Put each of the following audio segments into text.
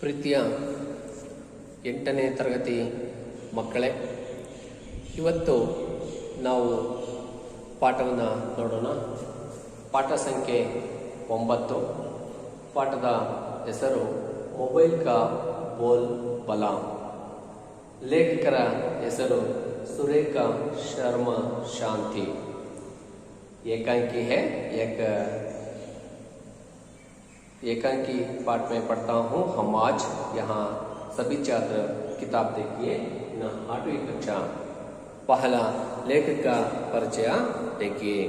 ಪ್ರೀತಿಯ 8ನೇ ತರಗತಿ ಮಕ್ಕಳೇ, ಇವತ್ತು ನಾವು ಪಾಠವನ್ನು ನೋಡೋಣ. ಪಾಠ ಸಂಖ್ಯೆ 9. ಪಾಠದ ಹೆಸರು ಮೊಬೈಲ್ ಕಾ ಬೋಲ್ ಬಲಾ. ಲೇಖಕರ ಹೆಸರು ಸುರೇಖಾ ಶರ್ಮಾ ಶಾಂತಿ. एकांकी है. एकांकी पाठ में पढ़ता हूँ. हम आज यहाँ सभी छात्र किताब देखिए. 8वीं कक्षा पहला लेखक का परिचय देखिए.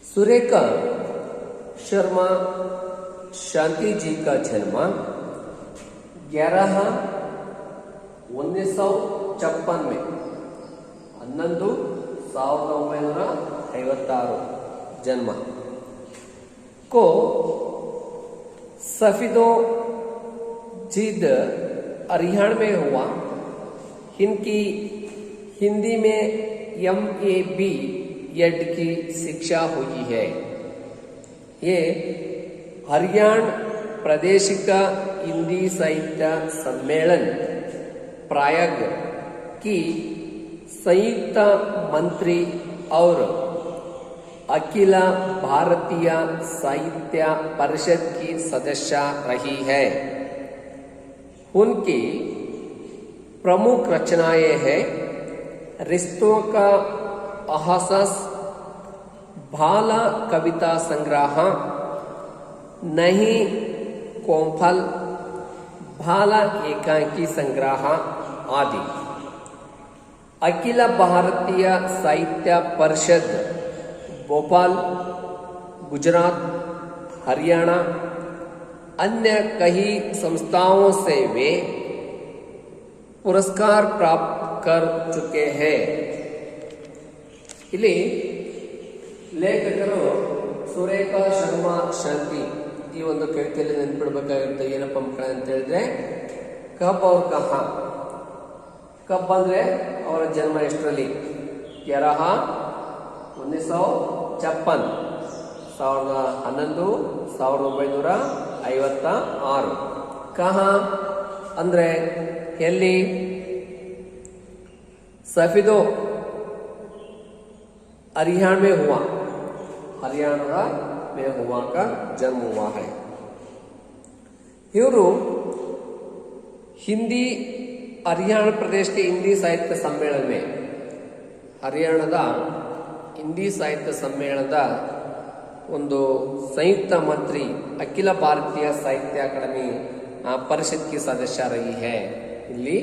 सुरेखा शर्मा शांति जी का जन्म 11/1956 में 1956 जन्म को सफीदो जीद हरियाणा में हुआ. इनकी हिंदी में MA एड की शिक्षा हुई है. ये हरियाणा प्रदेश का हिंदी साहित्य सम्मेलन प्रयाग की संयुक्त मंत्री और अखिल भारतीय साहित्य परिषद की सदस्य रही है. उनकी प्रमुख रचनाएं हैं रिश्तों का अहसास, बाल कविता संग्रह, नहीं कोंफल, बाल एकांकी संग्रह आदि. अखिल भारतीय साहित्य परिषद भोपाल, गुजरात, हरियाणा अन्य कई संस्थाओं से वे पुरस्कार प्राप्त कर चुके हैं. ಇಲ್ಲಿ ಲೇಖಕರು ಸುರೇಖಾ ಶರ್ಮಾ ಶಾಂತಿ. ಈ ಒಂದು ಕವಿತೆಯಲ್ಲಿ ನೆನಪಿಡಬೇಕಾಗಿರುತ್ತೆ ಏನಪ್ಪ ಮಕ್ಕಳೇ ಅಂತ ಹೇಳಿದ್ರೆ, ಕಬ್ ಅವ್ರ ಕಹ. ಕಬ್ ಅಂದ್ರೆ ಅವರ ಜನ್ಮ ಎಷ್ಟರಲ್ಲಿ? 11/1956 1956. ಕಹ ಅಂದ್ರೆ ಎಲ್ಲಿ? सफीदो हरियाणा में हुआ. हरियाणा में हुआ का जन्म हुआ है. इವರು हिंदी हरियाणा प्रदेश के हिंदी साहित्य सम्मेलन में हरियाणा हिंदी साहित्य सम्मेलनದ ಒಂದು संयुक्त मंत्री अखिल भारतीय साहित्य अकादमी परिषद की सदस्य रही है. ಇಲ್ಲಿ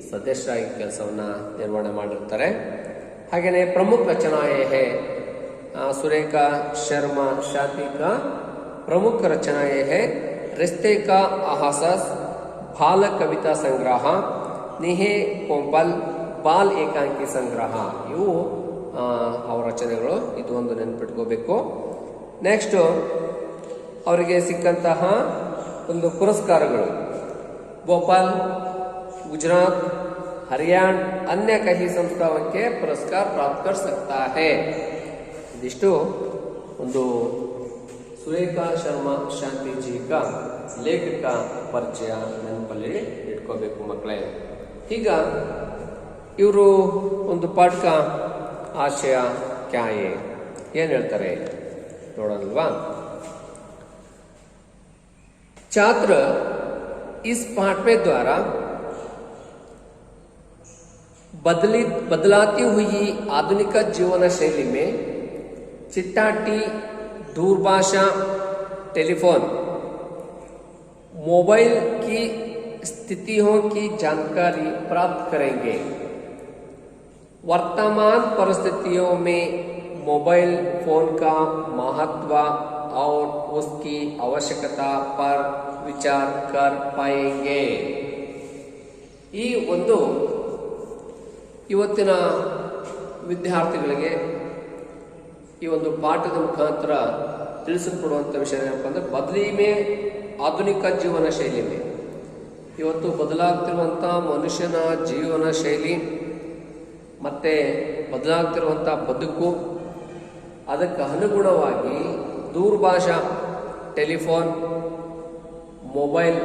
ಸದಸ್ಯರಾಗಿ ಕೆಲಸವನ್ನ ನಿರ್ವಹಣೆ ಮಾಡಿರ್ತಾರೆ. ಹಾಗೆಯೇ ಪ್ರಮುಖ रचनाएं है सुरेखा शर्मा शांति का प्रमुख रचनाएं है रिश्ते का अहसास, बाल कविता संग्रह, निहे कोंपल, ಬಾಲ್ ಏಕಾಂಕಿ ಸಂಗ್ರಹ. ಇವು ಅವರ ರಚನೆಗಳು. ಇದು ಒಂದು ನೆನಪಿಟ್ಕೋಬೇಕು. ನೆಕ್ಸ್ಟ್ ಅವರಿಗೆ ಸಿಕ್ಕಂತಹ ಒಂದು ಪುರಸ್ಕಾರಗಳು ಭೋಪಾಲ್, गुजरात, हरियाणा अन्य कई संस्थाओं के पुरस्कार प्राप्त कर सकता है. इदिಷ್ಟು ಒಂದು ಸುರೇಖಾ ಶರ್ಮಾ ಶಾಂತಿ ಜಿ का ಲೇಖಕ ಪರಿಚಯ ನೆನಪಲ್ಲಿ ಇಟ್ಕೋಬೇಕು ಮಕ್ಕಳೇ. ಈಗ ಇವರು ಒಂದು ಪಾಠಕ ಆಶಯ ಕ್ಯಾಯೆ ಏನ್ ಹೇಳ್ತಾರೆ ನೋಡೋಣಲ್ವಾ. छात्र इस पाठ्य द्वारा बदलाती हुई आधुनिक जीवन शैली में चिट्ठाटी, दूरभाषा, टेलीफोन, मोबाइल की स्थितियों की जानकारी प्राप्त करेंगे. वर्तमान परिस्थितियों में मोबाइल फोन का महत्व और उसकी आवश्यकता पर विचार कर पाएंगे. ಈ ಒಂದು ಇವತ್ತಿನ ವಿದ್ಯಾರ್ಥಿಗಳಿಗೆ ಈ ಒಂದು ಪಾಠದ ಮುಖಾಂತರ ತಿಳಿಸಿಕೊಡುವಂಥ ವಿಷಯ ಏನಪ್ಪ ಅಂದ್ರೆ, ಬದಲಿ ಮೇ ಆಧುನಿಕ ಜೀವನ ಶೈಲಿ ಮೇ. ಇವತ್ತು ಬದಲಾಗ್ತಿರುವಂಥ ಮನುಷ್ಯನ ಜೀವನ ಶೈಲಿ ಮತ್ತೆ ಬದಲಾಗ್ತಿರುವಂಥ ಬದುಕು, ಅದಕ್ಕೆ ಅನುಗುಣವಾಗಿ ದೂರಭಾಷಾ, ಟೆಲಿಫೋನ್ ಮೊಬೈಲ್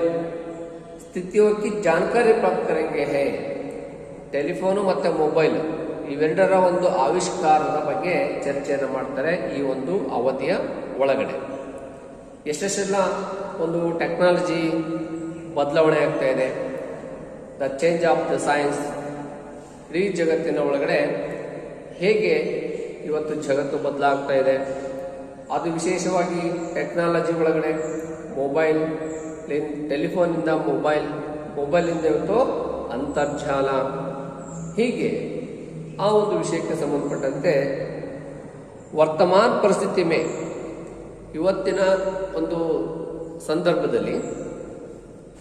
ಸ್ಥಿತಿಯೋ की जानकारी प्राप्त करेंगे है ಟೆಲಿಫೋನು ಮತ್ತು ಮೊಬೈಲ್ ಇವೆರಡರ ಒಂದು ಆವಿಷ್ಕಾರದ ಬಗ್ಗೆ ಚರ್ಚೆಯನ್ನು ಮಾಡ್ತಾರೆ ಈ ಒಂದು ಅವಧಿಯ ಒಳಗಡೆ. ಎಷ್ಟೆಲ್ಲ ಒಂದು ಟೆಕ್ನಾಲಜಿ ಬದಲಾವಣೆ ಆಗ್ತಾ ಇದೆ, the change of the science, ಇಡೀ ಜಗತ್ತಿನ ಒಳಗಡೆ ಹೇಗೆ ಇವತ್ತು ಜಗತ್ತು ಬದಲಾಗ್ತಾ ಇದೆ, ಅದು ವಿಶೇಷವಾಗಿ ಟೆಕ್ನಾಲಜಿ ಒಳಗಡೆ ಮೊಬೈಲ್, ಟೆಲಿಫೋನಿಂದ ಮೊಬೈಲಿಂದ ಇವತ್ತು ಅಂತರ್ಜಾಲ, ಹೀಗೆ ಆ ಒಂದು ವಿಷಯಕ್ಕೆ ಸಂಬಂಧಪಟ್ಟಂತೆ ವರ್ತಮಾನ ಪರಿಸ್ಥಿತಿ ಮೇ ಇವತ್ತಿನ ಒಂದು ಸಂದರ್ಭದಲ್ಲಿ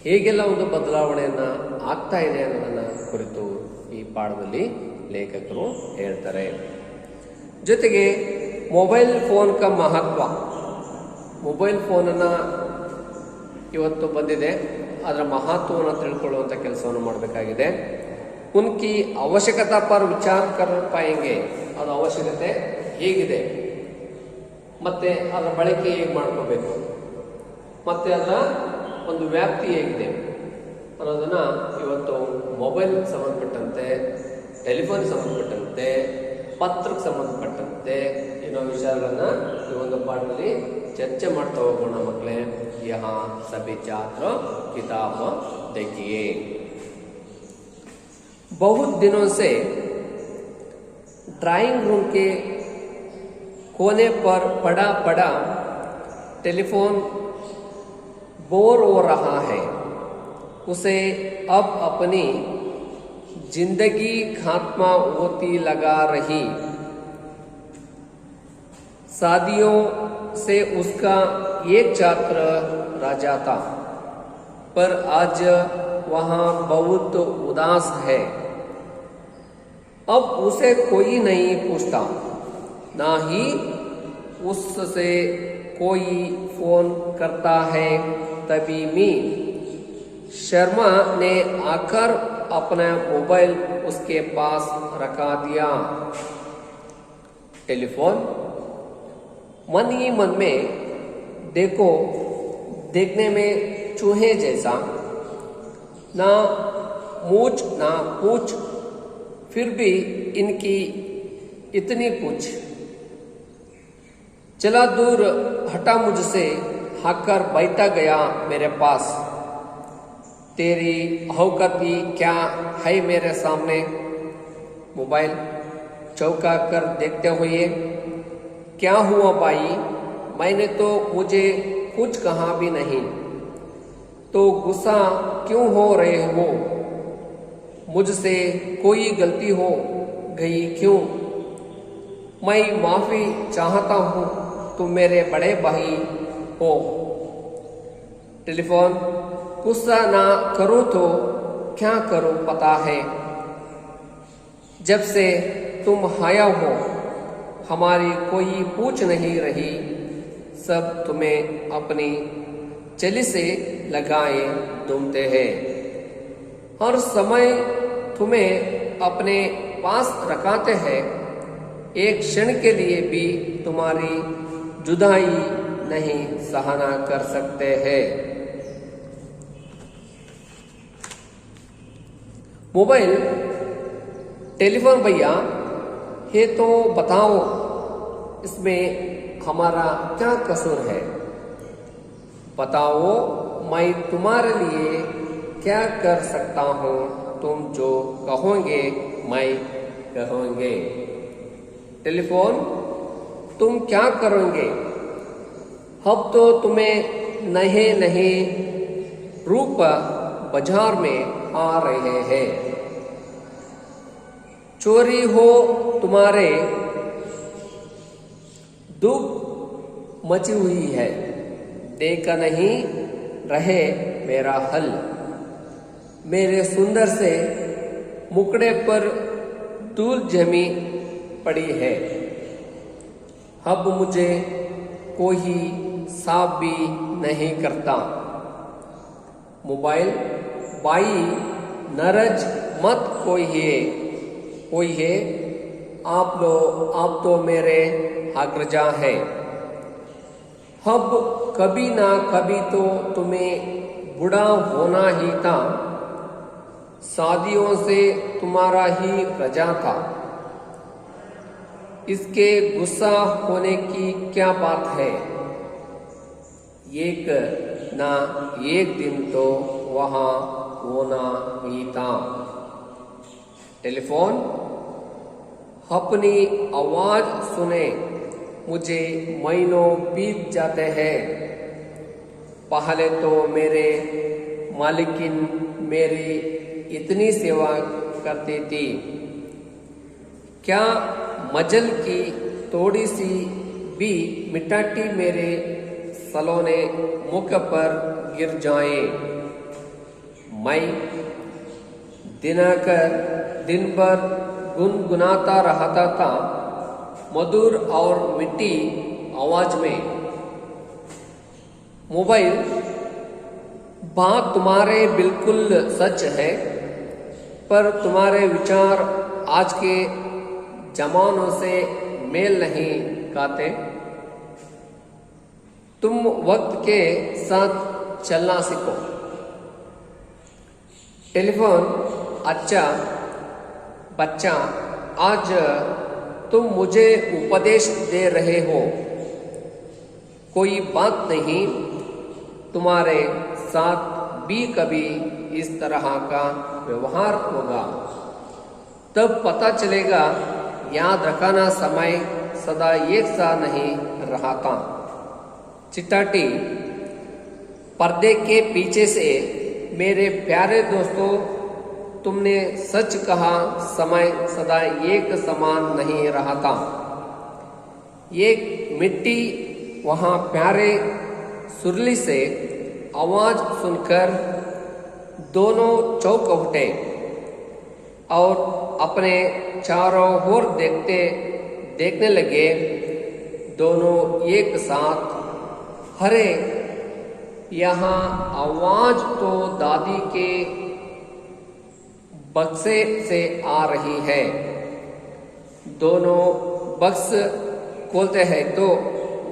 ಹೇಗೆಲ್ಲ ಒಂದು ಬದಲಾವಣೆಯನ್ನು ಆಗ್ತಾ ಇದೆ ಅನ್ನೋದನ್ನು ಕುರಿತು ಈ ಪಾಠದಲ್ಲಿ ಲೇಖಕರು ಹೇಳ್ತಾರೆ. ಜೊತೆಗೆ ಮೊಬೈಲ್ ಫೋನ್ ಕ ಮಹತ್ವ, ಮೊಬೈಲ್ ಫೋನನ್ನು ಇವತ್ತು ಬಂದಿದೆ, ಅದರ ಮಹತ್ವವನ್ನು ತಿಳ್ಕೊಳ್ಳುವಂಥ ಕೆಲಸವನ್ನು ಮಾಡಬೇಕಾಗಿದೆ. ಉನ್ಕಿ ಅವಶ್ಯಕತಾ ಪರ್ ವಿಚಾರ ಕರ್ ಪಾಯಂಗೆ, ಅದು ಅವಶ್ಯಕತೆ ಹೇಗಿದೆ, ಮತ್ತೆ ಅದರ ಬಳಕೆ ಹೇಗೆ ಮಾಡ್ಕೋಬೇಕು, ಮತ್ತೆ ಅದರ ಒಂದು ವ್ಯಾಪ್ತಿ ಹೇಗಿದೆ ಅನ್ನೋದನ್ನ ಇವತ್ತು ಮೊಬೈಲ್ ಸಂಬಂಧಪಟ್ಟಂತೆ, ಟೆಲಿಫೋನ್ ಸಂಬಂಧಪಟ್ಟಂತೆ, ಪತ್ರಕ್ಕೆ ಸಂಬಂಧಪಟ್ಟಂತೆ ಏನೋ ವಿಚಾರಗಳನ್ನ ಈ ಒಂದು ಪಾಠದಲ್ಲಿ ಚರ್ಚೆ ಮಾಡ್ತಾ ಹೋಗೋಣ ಮಕ್ಕಳೇ. ಯಹಾ ಸಭಿ ಛಾತ್ರ ಕಿತಾಬ देखिए. बहुत दिनों से ड्राइंग रूम के कोने पर पड़ा टेलीफोन बोर हो रहा है. उसे अब अपनी जिंदगी खात्मा होती लगा रही. शादियों से उसका एक छात्र राजा था, पर आज वहाँ बहुत उदास है. अब उसे कोई नहीं पूछता, ना ही उससे कोई फोन करता है. तभी मी शर्मा ने आकर अपना मोबाइल उसके पास रखा दिया. टेलीफोन मन ही मन में देखो, देखने में चूहे जैसा, ना मूछ ना पूछ, फिर भी इनकी इतनी पूछ. चला दूर हटा मुझसे, आकर बैठा गया मेरे पास. तेरी औकाती क्या है मेरे सामने. मोबाइल चौंका कर देखते हुए, क्या हुआ भाई, मैंने तो मुझे कुछ कहा भी नहीं, तो गुस्सा क्यों हो रहे हो, मुझसे कोई गलती हो गई क्यों, मैं माफी चाहता हूँ, तुम मेरे बड़े भाई हो. टेलीफोन गुस्सा ना करो तो क्या करो पता है, जब से तुम आया हो हमारी कोई पूछ नहीं रही, सब तुम्हें अपनी चली से लगाए घूमते हैं. हर समय तुम्हें अपने पास रखाते हैं, एक क्षण के लिए भी तुम्हारी जुदाई नहीं सहना कर सकते हैं. मोबाइल टेलीफोन भैया ये तो बताओ, इसमें हमारा क्या कसूर है, बताओ मैं तुम्हारे लिए क्या कर सकता हूँ, तुम जो कहोगे मैं कहोगे. टेलीफोन तुम क्या करोगे, अब तो तुम्हें नए नए रूप बाजार में आ रहे हैं. चोरी हो तुम्हारे धूप मची हुई है, देखा नहीं रहे मेरा हल. मेरे सुंदर से मुकड़े पर धूल जमी पड़ी है, अब मुझे कोई साफ भी नहीं करता. मोबाइल भाई नाराज मत कोई है, आप तो मेरे अग्रजा है. अब कभी ना कभी तो तुम्हें बूढ़ा होना ही था, शादियों से तुम्हारा ही रजा था, इसके गुस्सा होने की क्या बात है, एक ना एक दिन तो वहाँ होना ही था। टेलीफोन, अपनी आवाज सुने मुझे महीनों बीत जाते हैं, पहले तो मेरे मालिकिन मेरी इतनी सेवा करती थी, क्या मजल की थोड़ी सी भी मिट्टी मेरे सलोने मुख पर गिर जाए, मैं दिन भर गुनगुनाता रहता था मधुर और मिट्टी आवाज में। मोबाइल, बात तुम्हारे बिल्कुल सच है, पर तुम्हारे विचार आज के जमानों से मेल नहीं खाते। तुम वक्त के साथ चलना सीखो। टेलीफोन, अच्छा बच्चा, आज तुम मुझे उपदेश दे रहे हो, कोई बात नहीं, तुम्हारे साथ भी कभी इस तरह का व्यवहार होगा, तब पता चलेगा। याद रखना, समय सदा एक सा नहीं रहता। चिट्टाटी, पर्दे के पीछे से मेरे प्यारे दोस्तों, तुमने सच कहा, समय सदा एक समान नहीं रहता। एक मिट्टी वहां प्यारे सुरली से आवाज सुनकर दोनों चौंक उठे और अपने चारों ओर देखने लगे। दोनों एक साथ, अरे यहाँ आवाज तो दादी के बक्से से आ रही है। दोनों बक्स खोलते हैं तो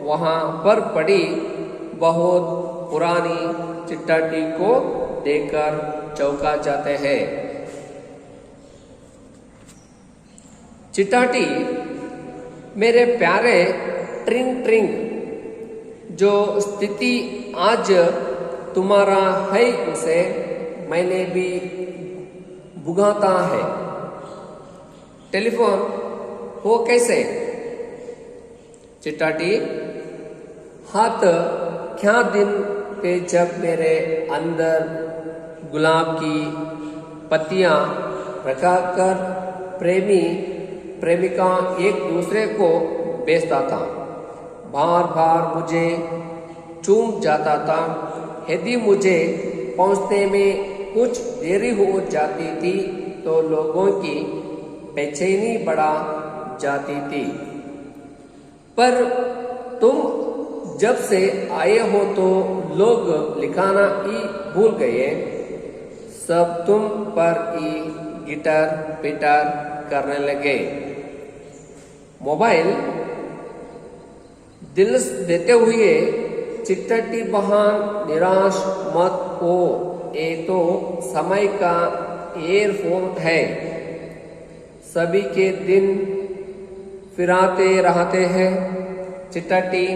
वहां पर पड़ी बहुत पुरानी चिट्टाटी को देखकर चौंका जाते हैं। चिट्टाटी, मेरे प्यारे ट्रिंग ट्रिंग, जो स्थिति आज तुम्हारा है उसे मैंने भी भुगता है। टेलीफोन, वो कैसे? चिट्टाटी, हाथ क्या दिन पे जब मेरे अंदर गुलाब की पत्तियां रखाकर प्रेमी प्रेमिका एक दूसरे को बेचता था, बार बार मुझे चूम जाता था। यदि मुझे पहुंचने में कुछ देरी हो जाती थी तो लोगों की बेचैनी बढ़ा जाती थी, पर तुम जब से आए हो तो लोग लिखाना ही भूल गए, सब तुम पर ही गिटार पिटार करने लगे। मोबाइल, दिल देते हुए चिट्टाटी बहन, निराश मत हो, ये तो समय का एयरफोन है, सभी के दिन फिराते रहते हैं। चिट्टाटी,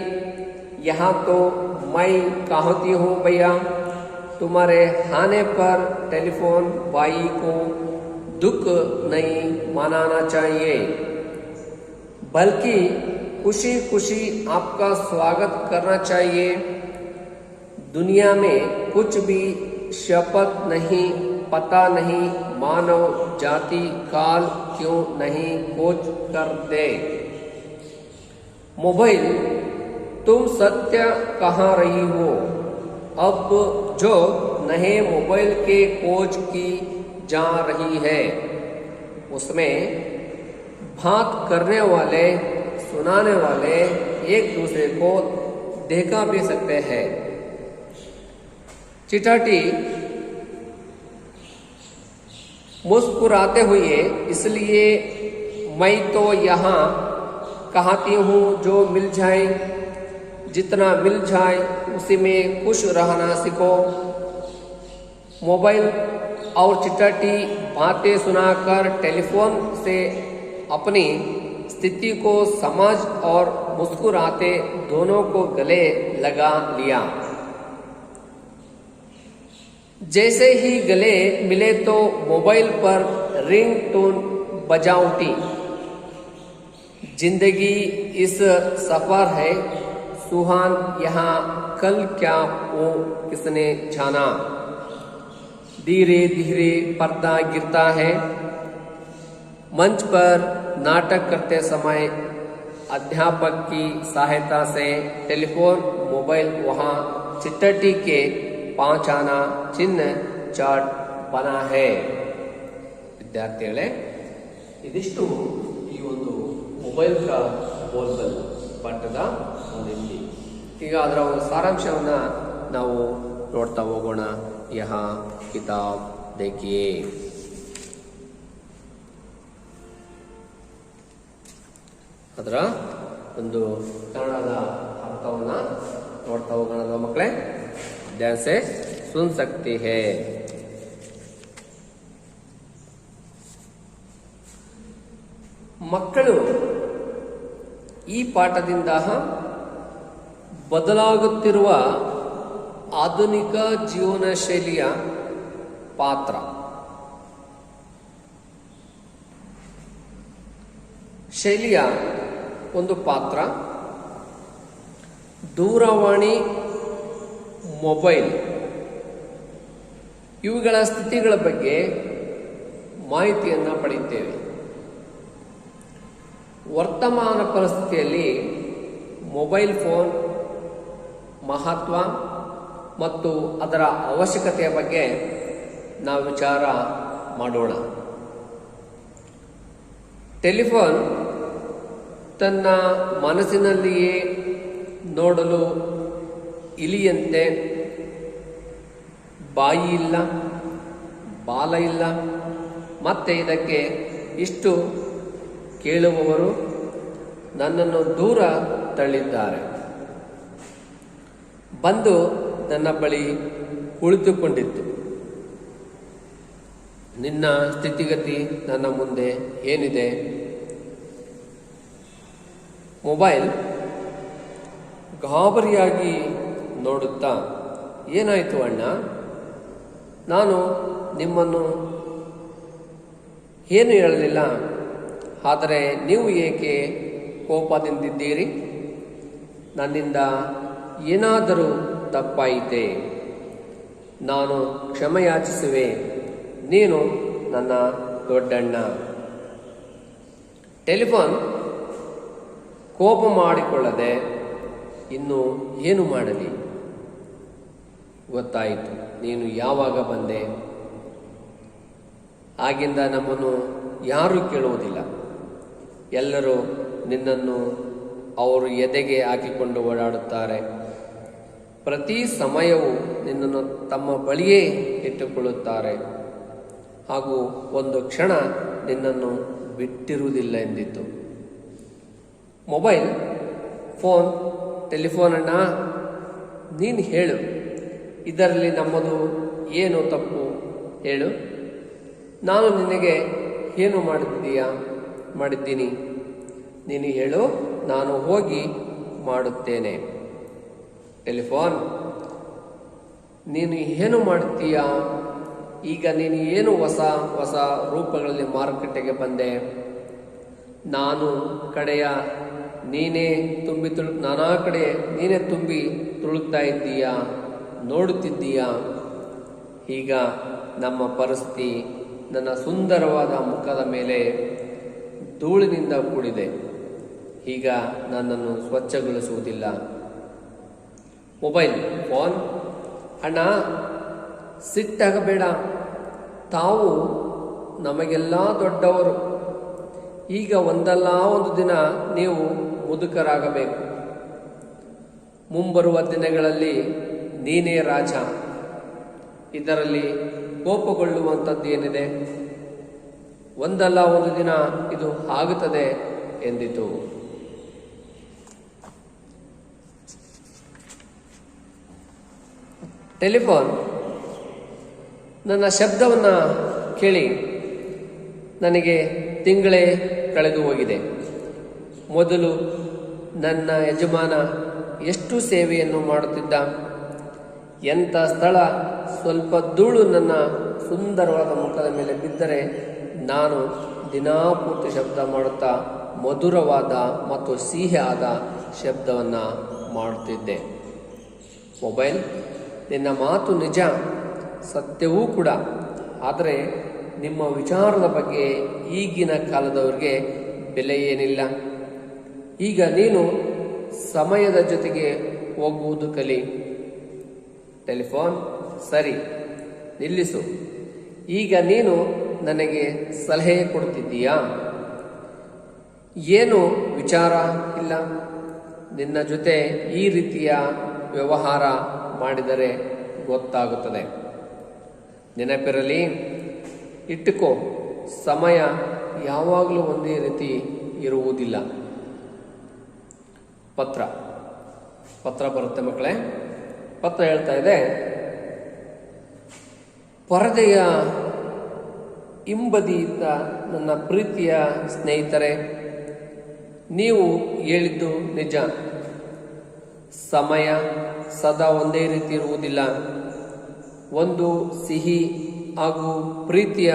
यहाँ तो मैं कहती हूँ भैया, तुम्हारे आने पर टेलीफोन भाई को दुख नहीं मनाना चाहिए, बल्कि खुशी खुशी आपका स्वागत करना चाहिए। दुनिया में कुछ भी शपथ नहीं, पता नहीं मानव जाति काल क्यों नहीं खोज कर दे। मोबाइल, तुम सत्य कहाँ रही हो? अब जो नए मोबाइल के खोज की जा रही है, उसमें बात करने वाले, सुनाने वाले एक दूसरे को देखा भी सकते हैं। चिट्टाटी मुस्कुराते हुए, इसलिए मैं तो यहाँ कहती हूँ जो मिल जाए, जितना मिल जाए उसी में खुश रहना सीखो। मोबाइल और चिट्ठी बातें सुनाकर टेलीफोन से अपनी स्थिति को समझ और मुस्कुराते दोनों को गले लगा लिया। जैसे ही गले मिले तो मोबाइल पर रिंग टोन बजा उठी। जिंदगी इस सफर है सुहान, यहाँ कल क्या वो किसने जाना। धीरे धीरे पर्दा गिरता है। मंच पर नाटक करते समय अध्यापक की सहायता से टेलीफोन मोबाइल वहाँ चिट्ठी के 5 आना चिन्ह ಚಾರ್ಟ್ ಬನಾ ಹೇ. ವಿದ್ಯಾರ್ಥಿಗಳೇ, ಇದಿಷ್ಟು ಈ ಒಂದು ಮೊಬೈಲ್ ಕಾ ಬೋಲ್ಬಲ್ ಪಾಠದ ಒಂದು ಹಿಂದಿ. ಈಗ ಅದರ ಒಂದು ಸಾರಾಂಶವನ್ನು ನಾವು ನೋಡ್ತಾ ಹೋಗೋಣ. ಯಹಾ ಕಿತಾಬ್ ದೇಖಿಯೇ. ಅದರ ಒಂದು ಕನ್ನಡದ ಅರ್ಥವನ್ನು ನೋಡ್ತಾ ಹೋಗೋಣ ಮಕ್ಕಳೇ. ध्यान से सुन सकती है. ಮಕ್ಕಳು ಈ ಪಾಠದಿಂದ ಬದಲಾಗುತ್ತಿರುವ ಆಧುನಿಕ ಜೀವನ ಶೈಲಿಯ ಪಾತ್ರ, ಶೈಲಿಯ ಒಂದು ಪಾತ್ರ, ದೂರವಾಣಿ, ಮೊಬೈಲ್ ಇವುಗಳ ಸ್ಥಿತಿಗಳ ಬಗ್ಗೆ ಮಾಹಿತಿಯನ್ನು ಪಡೆಯುತ್ತೇವೆ. ವರ್ತಮಾನ ಪರಿಸ್ಥಿತಿಯಲ್ಲಿ ಮೊಬೈಲ್ ಫೋನ್ ಮಹತ್ವ ಮತ್ತು ಅದರ ಅವಶ್ಯಕತೆಯ ಬಗ್ಗೆ ನಾವು ವಿಚಾರ ಮಾಡೋಣ. ಟೆಲಿಫೋನ್ ತನ್ನ ಮನಸ್ಸಿನಲ್ಲಿಯೇ ನೋಡಲು ಇಲಿಯಂತೆ ಬಾಯಿ ಇಲ್ಲ, ಬಾಲ ಇಲ್ಲ. ಮತ್ತೆ ಇದಕ್ಕೆ ಇಷ್ಟು ಕೇಳುವವರು ನನ್ನನ್ನು ದೂರ ತಳ್ಳಿದ್ದಾರೆ. ಬಂದು ನನ್ನ ಬಳಿ ಕುಳಿತುಕೊಂಡಿತ್ತು. ನಿನ್ನ ಸ್ಥಿತಿಗತಿ ನನ್ನ ಮುಂದೆ ಏನಿದೆ? ಮೊಬೈಲ್ ಗಾಬರಿಯಾಗಿ ನೋಡುತ್ತಾ, ಏನಾಯಿತು ಅಣ್ಣ? ನಾನು ನಿಮ್ಮನ್ನು ಏನು ಹೇಳಲಿಲ್ಲ, ಆದರೆ ನೀವು ಏಕೆ ಕೋಪದಿಂದಿದ್ದೀರಿ? ನನ್ನಿಂದ ಏನಾದರೂ ತಪ್ಪಾಯಿತೆ? ನಾನು ಕ್ಷಮೆಯಾಚಿಸುವೆ. ನೀನು ನನ್ನ ದೊಡ್ಡಣ್ಣ. ಟೆಲಿಫೋನ್ ಕೋಪ ಮಾಡಿಕೊಳ್ಳದೆ ಇನ್ನು ಏನು ಮಾಡಲಿ? ಗೊತ್ತಾಯಿತು, ನೀನು ಯಾವಾಗ ಬಂದೆ? ಆಗಿಂದ ನಮ್ಮನ್ನು ಯಾರೂ ಕೇಳುವುದಿಲ್ಲ. ಎಲ್ಲರೂ ನಿನ್ನನ್ನು ಅವರು ಎದೆಗೆ ಹಾಕಿಕೊಂಡು ಓಡಾಡುತ್ತಾರೆ. ಪ್ರತಿ ಸಮಯವೂ ನಿನ್ನನ್ನು ತಮ್ಮ ಬಳಿಯೇ ಇಟ್ಟುಕೊಳ್ಳುತ್ತಾರೆ ಹಾಗೂ ಒಂದು ಕ್ಷಣ ನಿನ್ನನ್ನು ಬಿಟ್ಟಿರುವುದಿಲ್ಲ ಎಂದಿತ್ತು. ಮೊಬೈಲ್ ಫೋನ್, ಟೆಲಿಫೋನ್ ಅಣ್ಣ, ನೀನು ಹೇಳು, ಇದರಲ್ಲಿ ನಮ್ಮದು ಏನು ತಪ್ಪು ಹೇಳು? ನಾನು ನಿನಗೆ ಏನು ಮಾಡಿದ್ದೀನಿ? ನೀನು ಹೇಳು, ನಾನು ಹೋಗಿ ಮಾಡುತ್ತೇನೆ. ಟೆಲಿಫೋನ್, ನೀನು ಏನು ಮಾಡುತ್ತೀಯಾ? ಈಗ ನೀನು ಏನು ಹೊಸ ಹೊಸ ರೂಪಗಳಲ್ಲಿ ಮಾರುಕಟ್ಟೆಗೆ ಬಂದೆ? ನಾನಾ ಕಡೆ ನೀನೇ ತುಂಬಿ ತುಳುಕ್ತಾ ಇದ್ದೀಯಾ, ನೋಡುತ್ತಿದ್ದೀಯಾ? ಈಗ ನಮ್ಮ ಪರಿಸ್ಥಿತಿ ನನ್ನ ಸುಂದರವಾದ ಮುಖದ ಮೇಲೆ ಧೂಳಿನಿಂದ ಕೂಡಿದೆ. ಈಗ ನನ್ನನ್ನು ಸ್ವಚ್ಛಗೊಳಿಸುವುದಿಲ್ಲ. ಮೊಬೈಲ್ ಫೋನ್, ಅಣ್ಣ ಸಿಟ್ಟಾಗಬೇಡ, ತಾವು ನಮಗೆಲ್ಲ ದೊಡ್ಡವರು. ಈಗ ಒಂದಲ್ಲ ಒಂದು ದಿನ ನೀವು ಮುದುಕರಾಗಬೇಕು. ಮುಂಬರುವ ದಿನಗಳಲ್ಲಿ ನೀನೇ ರಾಜ. ಇದರಲ್ಲಿ ಕೋಪಗೊಳ್ಳುವಂಥದ್ದು ಏನಿದೆ? ಒಂದಲ್ಲ ಒಂದು ದಿನ ಇದು ಆಗುತ್ತದೆ ಎಂದಿತು. ಟೆಲಿಫೋನ್ ನನ್ನ ಶಬ್ದವನ್ನು ಕೇಳಿ ನನಗೆ ತಿಂಗಳೇ ಕಳೆದು ಹೋಗಿದೆ. ಮೊದಲು ನನ್ನ ಯಜಮಾನ ಎಷ್ಟು ಸೇವೆಯನ್ನು ಮಾಡುತ್ತಿದ್ದ. ಎಂಥ ಸ್ಥಳ, ಸ್ವಲ್ಪ ಧೂಳು ನನ್ನ ಸುಂದರವಾದ ಮುಖದ ಮೇಲೆ ಬಿದ್ದರೆ ನಾನು ದಿನಾಪೂರ್ತಿ ಶಬ್ದ ಮಾಡುತ್ತಾ ಮಧುರವಾದ ಮತ್ತು ಸಿಹಿಯಾದ ಶಬ್ದವನ್ನು ಮಾಡುತ್ತಿದ್ದೆ. ಮೊಬೈಲ್, ನಿನ್ನ ಮಾತು ನಿಜ, ಸತ್ಯವೂ ಕೂಡ. ಆದರೆ ನಿಮ್ಮ ವಿಚಾರದ ಬಗ್ಗೆ ಈಗಿನ ಕಾಲದವರಿಗೆ ಬೆಲೆ ಏನಿಲ್ಲ. ಈಗ ನೀನು ಸಮಯದ ಜೊತೆಗೆ ಹೋಗುವುದು ಕಲಿ. ಟೆಲಿಫೋನ್, ಸರಿ, ನಿಲ್ಲಿಸು. ಈಗ ನೀನು ನನಗೆ ಸಲಹೆ ಕೊಡ್ತಿದ್ದೀಯಾ? ಏನು ವಿಚಾರ ಇಲ್ಲ. ನಿನ್ನ ಜೊತೆ ಈ ರೀತಿಯ ವ್ಯವಹಾರ ಮಾಡಿದರೆ ಗೊತ್ತಾಗುತ್ತದೆ. ನೆನಪಿರಲಿ, ಇಟ್ಟುಕೋ, ಸಮಯ ಯಾವಾಗಲೂ ಒಂದೇ ರೀತಿ ಇರುವುದಿಲ್ಲ. ಪತ್ರ ಬರುತ್ತೆ ಮಕ್ಕಳೇ. ಪತ್ರ ಹೇಳ್ತಾ ಇದೆ, ಪರದೆಯ ಹಿಂಬದಿಯಿಂದ ನನ್ನ ಪ್ರೀತಿಯ ಸ್ನೇಹಿತರೆ, ನೀವು ಹೇಳಿದ್ದು ನಿಜ. ಸಮಯ ಸದಾ ಒಂದೇ ರೀತಿ ಇರುವುದಿಲ್ಲ. ಒಂದು ಸಿಹಿ ಹಾಗೂ ಪ್ರೀತಿಯ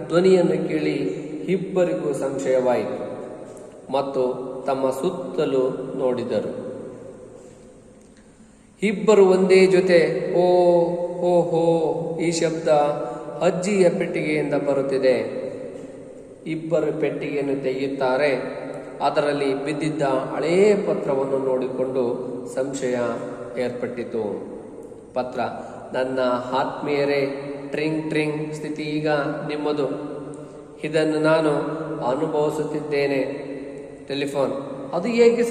ಧ್ವನಿಯನ್ನು ಕೇಳಿ ಇಬ್ಬರಿಗೂ ಸಂಶಯವಾಯಿತು ಮತ್ತು ತಮ್ಮ ಸುತ್ತಲೂ ನೋಡಿದರು. ಇಬ್ಬರು ಒಂದೇ ಜೊತೆ ಓಹೋ, ಈ ಶಬ್ದ ಅಜ್ಜಿಯ ಪೆಟ್ಟಿಗೆಯಿಂದ ಬರುತ್ತಿದೆ. ಇಬ್ಬರು ಪೆಟ್ಟಿಗೆಯನ್ನು ತೆಗೆಯುತ್ತಾರೆ. ಅದರಲ್ಲಿ ಬಿದ್ದಿದ್ದ ಹಳೆಯ ಪತ್ರವನ್ನು ನೋಡಿಕೊಂಡು ಸಂಶಯ ಏರ್ಪಟ್ಟಿತು. ಪತ್ರ, ನನ್ನ ಆತ್ಮೀಯರೇ, ಟ್ರಿಂಗ್ ಸ್ಥಿತಿ ಈಗ ನಿಮ್ಮದು. ಇದನ್ನು ನಾನು ಅನುಭವಿಸುತ್ತಿದ್ದೇನೆ. ಟೆಲಿಫೋನ್, ಅದು ಹೇಗೆ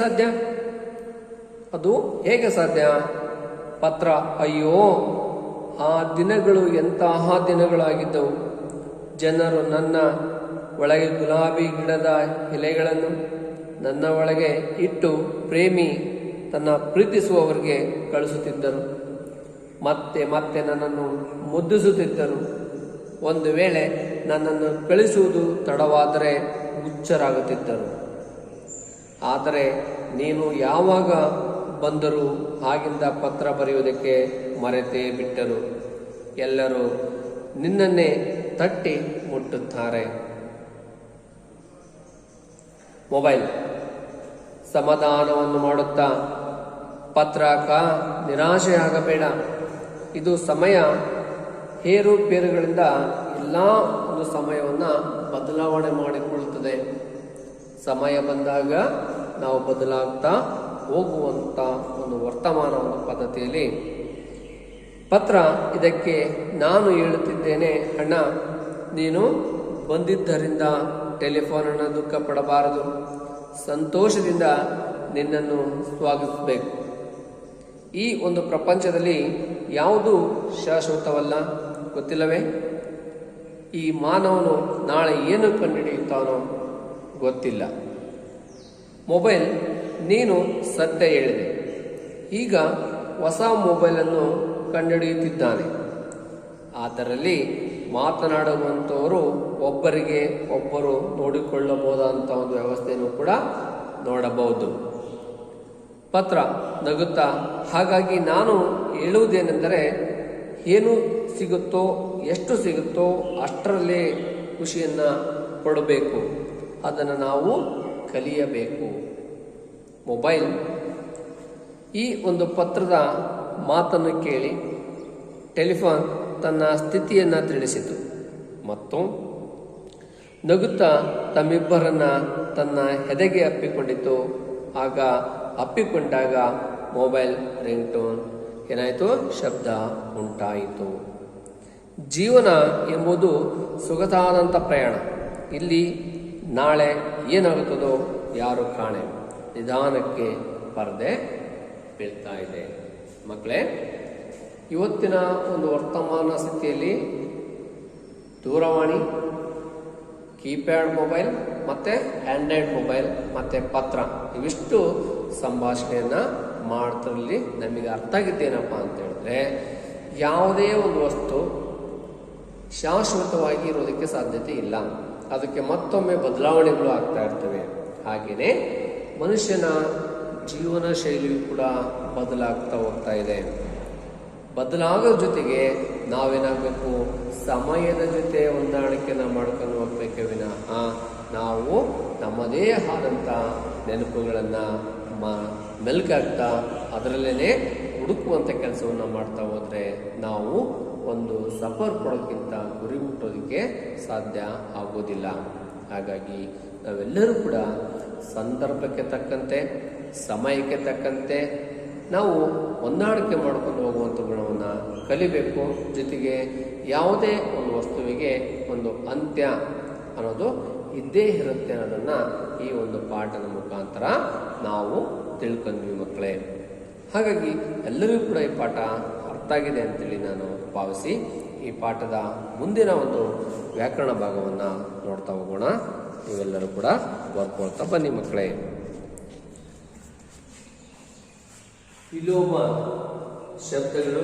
ಸಾಧ್ಯ? ಪತ್ರ, ಅಯ್ಯೋ, ಆ ದಿನಗಳು ಎಂತಹ ದಿನಗಳಾಗಿದ್ದವು. ಜನರು ನನ್ನ ಒಳಗೆ ಗುಲಾಬಿ ಗಿಡದ ಎಲೆಗಳನ್ನು ನನ್ನ ಒಳಗೆ ಇಟ್ಟು ಪ್ರೇಮಿ ತನ್ನ ಪ್ರೀತಿಸುವವರಿಗೆ ಕಳಿಸುತ್ತಿದ್ದರು. ಮತ್ತೆ ನನ್ನನ್ನು ಮುದ್ದಿಸುತ್ತಿದ್ದರು. ಒಂದು ವೇಳೆ ನನ್ನನ್ನು ಕಳಿಸುವುದು ತಡವಾದರೆ ಹುಚ್ಚರಾಗುತ್ತಿದ್ದರು. ಆದರೆ ನೀನು ಯಾವಾಗ ಬಂದರೂ ಆಗಿಂದ ಪತ್ರ ಬರೆಯುವುದಕ್ಕೆ ಮರೆತೇ ಬಿಟ್ಟರು. ಎಲ್ಲರೂ ನಿನ್ನನ್ನೇ ತಟ್ಟಿ ಮುಟ್ಟುತ್ತಾರೆ. ಮೊಬೈಲ್, ಸಮಾಧಾನವನ್ನು ಮಾಡುತ್ತಾ, ಪತ್ರಕ, ನಿರಾಶೆಯಾಗಬೇಡ. ಇದು ಸಮಯ ಏರುಪೇರುಗಳಿಂದ ಎಲ್ಲ ಒಂದು ಸಮಯವನ್ನು ಬದಲಾವಣೆ ಮಾಡಿಕೊಳ್ಳುತ್ತದೆ. ಸಮಯ ಬಂದಾಗ ನಾವು ಬದಲಾಗ್ತಾ ಹೋಗುವಂಥ ಒಂದು ವರ್ತಮಾನ ಒಂದು ಪದ್ಧತಿಯಲ್ಲಿ ಪತ್ರ. ಇದಕ್ಕೆ ನಾನು ಹೇಳುತ್ತಿದ್ದೇನೆ, ಅಣ್ಣ, ನೀನು ಬಂದಿದ್ದರಿಂದ ಟೆಲಿಫೋನನ್ನು ದುಃಖ ಪಡಬಾರದು. ಸಂತೋಷದಿಂದ ನಿನ್ನನ್ನು ಸ್ವಾಗತಿಸಬೇಕು. ಈ ಒಂದು ಪ್ರಪಂಚದಲ್ಲಿ ಯಾವುದು ಶಾಶ್ವತವಲ್ಲ, ಗೊತ್ತಿಲ್ಲವೇ? ಈ ಮಾನವನು ನಾಳೆ ಏನು ಕಂಡುಹಿಡಿಯುತ್ತಾನೋ ಗೊತ್ತಿಲ್ಲ. ಮೊಬೈಲ್, ನೀನು ಸತ್ಯ ಹೇಳಿದೆ. ಈಗ ಹೊಸ ಮೊಬೈಲನ್ನು ಕಂಡುಹಿಡಿಯುತ್ತಿದ್ದಾನೆ. ಅದರಲ್ಲಿ ಮಾತನಾಡುವಂಥವರು ಒಬ್ಬರಿಗೆ ಒಬ್ಬರು ನೋಡಿಕೊಳ್ಳಬಹುದಂಥ ಒಂದು ವ್ಯವಸ್ಥೆಯನ್ನು ಕೂಡ ನೋಡಬಹುದು. ಪತ್ರ, ನಗುತ್ತಾ, ಹಾಗಾಗಿ ನಾನು ಹೇಳುವುದೇನೆಂದರೆ, ಏನು ಸಿಗುತ್ತೋ, ಎಷ್ಟು ಸಿಗುತ್ತೋ ಅಷ್ಟರಲ್ಲೇ ಖುಷಿಯನ್ನು ಪಡಬೇಕು. ಅದನ್ನು ನಾವು ಕಲಿಯಬೇಕು. ಮೊಬೈಲ್, ಈ ಒಂದು ಪತ್ರದ ಮಾತನ್ನು ಕೇಳಿ ಟೆಲಿಫೋನ್ ತನ್ನ ಸ್ಥಿತಿಯನ್ನು ತಿಳಿಸಿತು ಮತ್ತು ನಗುತ್ತಾ ತಮ್ಮಿಬ್ಬರನ್ನ ತನ್ನ ಎದೆಗೆ ಅಪ್ಪಿಕೊಂಡಿತು. ಆಗ ಅಪ್ಪಿಕೊಂಡಾಗ ಮೊಬೈಲ್ ರಿಂಗ್ಟೋನ್ ಏನಾಯಿತು? ಶಬ್ದ ಉಂಟಾಯಿತು. ಜೀವನ ಎಂಬುದು ಸೊಗಸಾದಂಥ ಪ್ರಯಾಣ. ಇಲ್ಲಿ ನಾಳೆ ಏನಾಗುತ್ತದೋ ಯಾರು ಕಾಣೆ. ನಿಧಾನಕ್ಕೆ ಪರದೆ ಬೀಳ್ತಾ ಇದೆ. ಮಕ್ಕಳೇ, ಇವತ್ತಿನ ಒಂದು ವರ್ತಮಾನ ಸ್ಥಿತಿಯಲ್ಲಿ ದೂರವಾಣಿ, ಕೀಪ್ಯಾಡ್ ಮೊಬೈಲ್ ಮತ್ತು ಆ್ಯಂಡ್ರಾಯ್ಡ್ ಮೊಬೈಲ್ ಮತ್ತು ಪತ್ರ ಇವಿಷ್ಟು ಸಂಭಾಷಣೆಯನ್ನು ಮಾಡೋದ್ರಲ್ಲಿ ನಮಗೆ ಅರ್ಥ ಆಗಿದ್ದೇನಪ್ಪ ಅಂತ ಹೇಳಿದ್ರೆ, ಯಾವುದೇ ಒಂದು ವಸ್ತು ಶಾಶ್ವತವಾಗಿ ಇರೋದಕ್ಕೆ ಸಾಧ್ಯತೆ ಇಲ್ಲ. ಅದಕ್ಕೆ ಮತ್ತೊಮ್ಮೆ ಬದಲಾವಣೆಗಳು ಆಗ್ತಾ ಇರ್ತವೆ. ಹಾಗೆಯೇ ಮನುಷ್ಯನ ಜೀವನ ಶೈಲಿಯು ಕೂಡ ಬದಲಾಗ್ತಾ ಹೋಗ್ತಾ ಇದೆ. ಬದಲಾಗೋದ್ರ ಜೊತೆಗೆ ನಾವೇನಾಗಬೇಕು, ಸಮಯದ ಜೊತೆ ಹೊಂದಾಣಿಕೆನ ಮಾಡ್ಕೊಂಡು ಹೋಗ್ಬೇಕೆ ವಿನಃ ನಾವು ನಮ್ಮದೇ ಆದಂಥ ನೆನಪುಗಳನ್ನು ಮೆಲ್ಕಾಗ್ತಾ ಅದರಲ್ಲೇ ಹುಡುಕುವಂಥ ಕೆಲಸವನ್ನು ಮಾಡ್ತಾ ಹೋದರೆ ನಾವು ಒಂದು ಸಫರ್ ಕೊಡೋಕ್ಕಿಂತ ಗುರಿ ಮುಟ್ಟೋದಕ್ಕೆ ಸಾಧ್ಯ ಆಗೋದಿಲ್ಲ. ಹಾಗಾಗಿ ನಾವೆಲ್ಲರೂ ಕೂಡ ಸಂದರ್ಭಕ್ಕೆ ತಕ್ಕಂತೆ, ಸಮಯಕ್ಕೆ ತಕ್ಕಂತೆ ನಾವು ಹೊಂದಾಣಿಕೆ ಮಾಡ್ಕೊಂಡು ಹೋಗುವಂಥ ಗುಣವನ್ನು ಕಲಿಬೇಕು. ಜೊತೆಗೆ ಯಾವುದೇ ಒಂದು ವಸ್ತುವಿಗೆ ಒಂದು ಅಂತ್ಯ ಅನ್ನೋದು ಇದ್ದೇ ಇರುತ್ತೆ ಅನ್ನೋದನ್ನು ಈ ಒಂದು ಪಾಠದ ಮುಖಾಂತರ ನಾವು ತಿಳ್ಕೊಂಡ್ವಿ ಮಕ್ಕಳೇ. ಹಾಗಾಗಿ ಎಲ್ಲರಿಗೂ ಕೂಡ ಈ ಪಾಠ ಅರ್ಥ ಆಗಿದೆ ಅಂತೇಳಿ ನಾನು ಭಾವಿಸಿ ಈ ಪಾಠದ ಮುಂದಿನ ಒಂದು ವ್ಯಾಕರಣ ಭಾಗವನ್ನು ನೋಡ್ತಾ ಹೋಗೋಣ. ನೀವೆಲ್ಲರೂ ಕೂಡ ಬರ್ಕೊಳ್ತಾ ಬನ್ನಿ ಮಕ್ಕಳೇ. ವಿಲೋಮ ಶಬ್ದಗಳು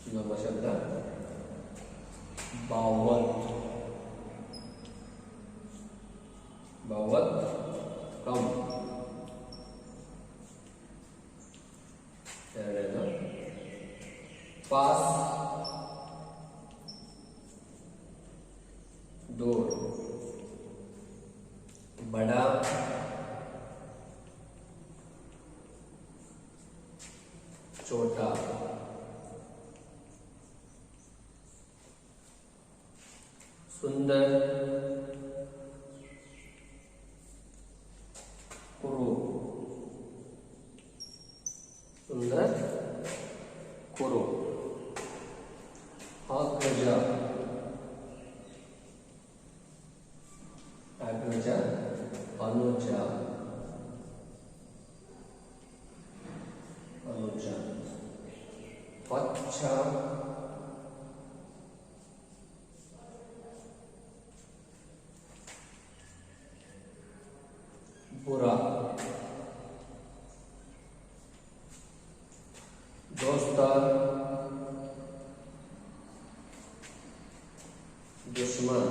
ವಿಲೋಮ ಶಬ್ದ ಬಾವತ್, ಬಾವತ್ ಕಮ್. ಎರಡನೇದು ಪಾಸ್, डोर, बड़ा, छोटा, सुंदर, कुरु, सुंदर कुरु, अग्रज, अग्रज, अनुज, अनुज, पच्छ, बुरा, दोस्तर, दुश्मन,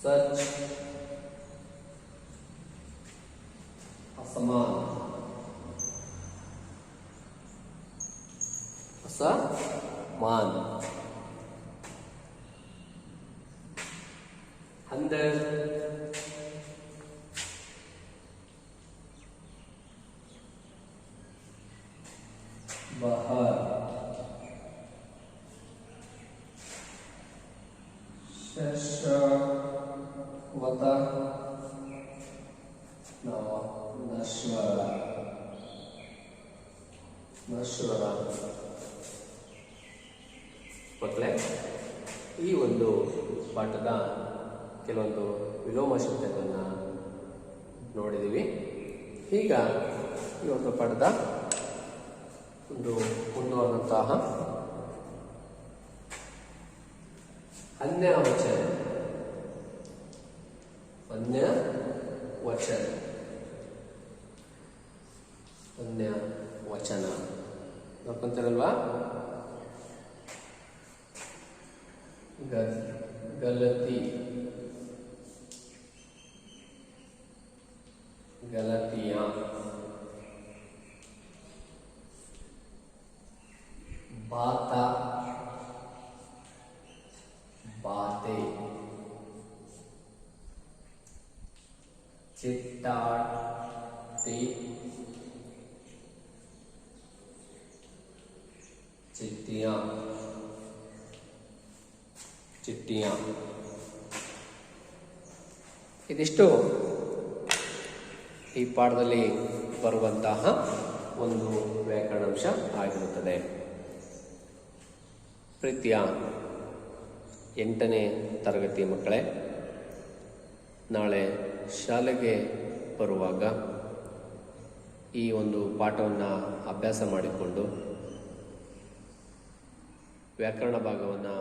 सच, असमान, असमान, अंदर, बाहर, वत, नश्वर, नश्वर. ಮಕ್ಕಳೇ, ಈ ಒಂದು ಪಾಠದ ಕೆಲವೊಂದು ವಿಲೋಮ ಶಬ್ದಗಳನ್ನು ನೋಡಿದ್ದೀವಿ. ಈಗ ಈ ಒಂದು ಪಾಠದ ಒಂದು ಮುಂದುವರೆದಂತಹ ಅನ್ಯವಚನ, ಅನ್ಯವಚನ, ಅನ್ಯವಚನ ನೋಡ್ಕೊಂತಾರಲ್ವಾ? गलती, गलतियां, बाता, बातें, चिट्टाटी, चिट्टियां, ಚಿಟ್ಟಿಯಾಂ. ಇದಿಷ್ಟು ಈ ಪಾಠದಲ್ಲಿ ಬರುವಂತಹ ಒಂದು ವ್ಯಾಕರಣಾಂಶ ಆಗಿರುತ್ತದೆ. ಪ್ರೀತಿಯ 8ನೇ ತರಗತಿ ಮಕ್ಕಳೇ, ನಾಳೆ ಶಾಲೆಗೆ ಬರುವಾಗ ಈ ಒಂದು ಪಾಠವನ್ನು ಅಭ್ಯಾಸ ಮಾಡಿಕೊಂಡು ವ್ಯಾಕರಣ ಭಾಗವನ್ನು